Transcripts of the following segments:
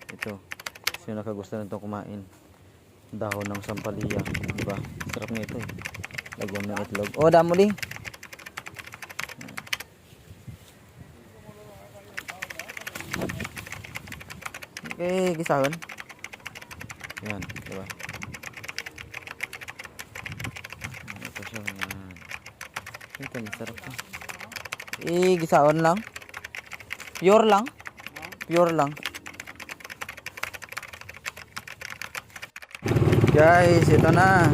Ito, sino nakagusto nito kumain? Dahon ng sampalaya, di ba? Sarap nito eh. Lagyan mo ng itlog. Oh, damo din. Okay, gisahon. Yan, di ba? Ito siya. Yan. Ito, masarap to. Gisahon lang. Pure lang. Pure lang. Guys, ito na.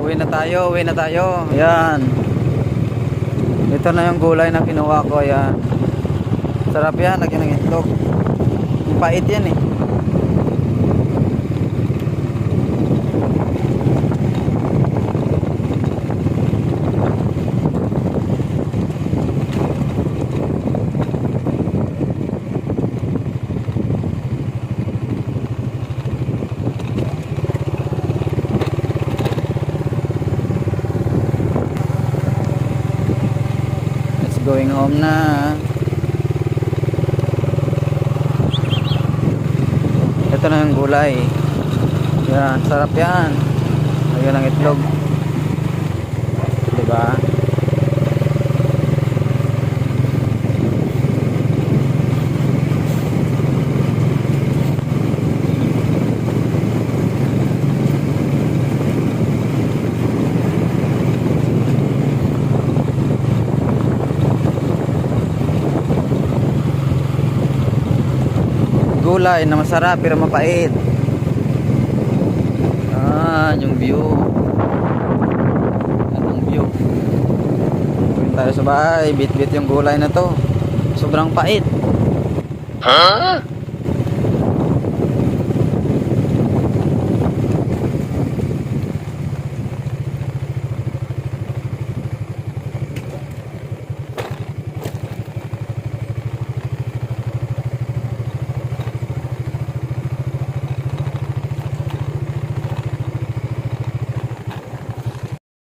Uwi na tayo, uwi na tayo. Ayan. Ito na yung gulay na kinuha ko. Ayan. Sarap yan, lagyan ng itlog. Pait yan eh. Going home na. Ito na yung gulay. Yan, sarap yan. Lagyan ng itlog. Diba? Gulay na masarap pero mapait. Yung view. Anong view? Punta tayo sa bahay, bit-bit yung gulay na to. Sobrang pait.